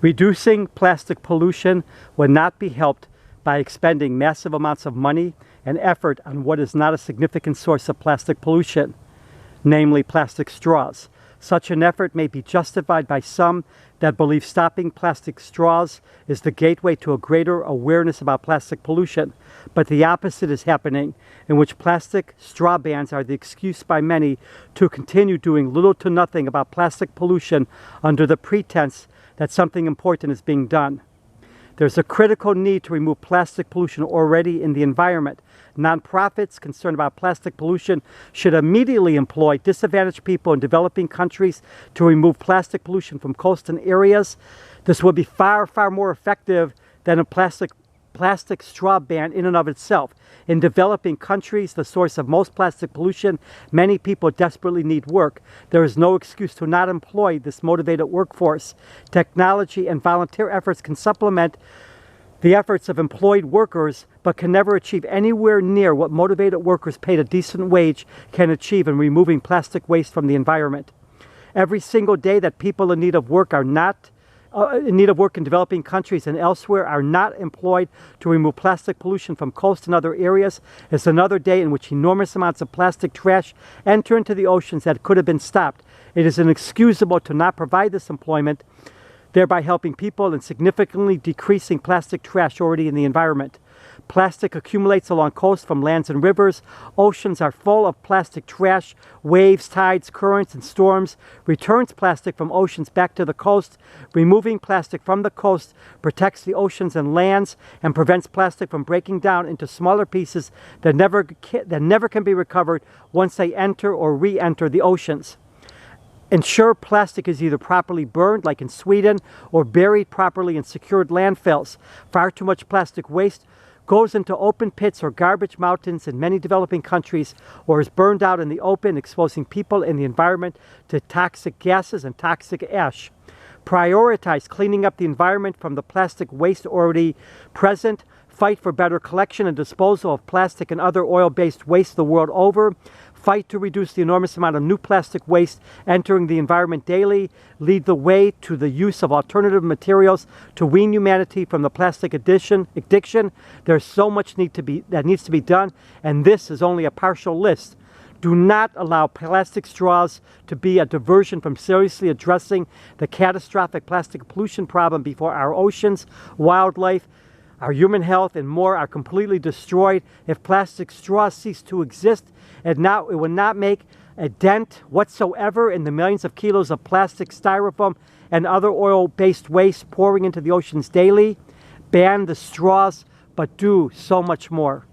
Reducing plastic pollution would not be helped by expending massive amounts of money and effort on what is not a significant source of plastic pollution, namely plastic straws. Such an effort may be justified by some that believe stopping plastic straws is the gateway to a greater awareness about plastic pollution, but the opposite is happening, in which plastic straw bans are the excuse by many to continue doing little to nothing about plastic pollution under the pretense that something important is being done. There's a critical need to remove plastic pollution already in the environment. Nonprofits concerned about plastic pollution should immediately employ disadvantaged people in developing countries to remove plastic pollution from coastal areas. This would be far, far more effective than a plastic straw ban in and of itself. In developing countries, the source of most plastic pollution, many people desperately need work. There is no excuse to not employ this motivated workforce. Technology and volunteer efforts can supplement the efforts of employed workers, but can never achieve anywhere near what motivated workers paid a decent wage can achieve in removing plastic waste from the environment. Every single day that people in need of work in developing countries and elsewhere are not employed to remove plastic pollution from coast and other areas is another day in which enormous amounts of plastic trash enter into the oceans that could have been stopped. It is inexcusable to not provide this employment, thereby helping people and significantly decreasing plastic trash already in the environment. Plastic accumulates along coasts from lands and rivers. Oceans are full of plastic trash. Waves, tides, currents, and storms returns plastic from oceans back to the coast. Removing plastic from the coast protects the oceans and lands and prevents plastic from breaking down into smaller pieces that never can be recovered once they enter or re-enter the oceans. Ensure plastic is either properly burned, like in Sweden, or buried properly in secured landfills. Far too much plastic waste goes into open pits or garbage mountains in many developing countries, or is burned out in the open, exposing people and the environment to toxic gases and toxic ash. Prioritize cleaning up the environment from the plastic waste already present. Fight for better collection and disposal of plastic and other oil-based waste the world over. Fight to reduce the enormous amount of new plastic waste entering the environment daily. Lead the way to the use of alternative materials to wean humanity from the plastic addiction. There's so much that needs to be done, and this is only a partial list. Do not allow plastic straws to be a diversion from seriously addressing the catastrophic plastic pollution problem before our oceans, wildlife, our human health, and more are completely destroyed. If plastic straws cease to exist, it will not make a dent whatsoever in the millions of kilos of plastic, styrofoam, and other oil-based waste pouring into the oceans daily. Ban the straws, but do so much more.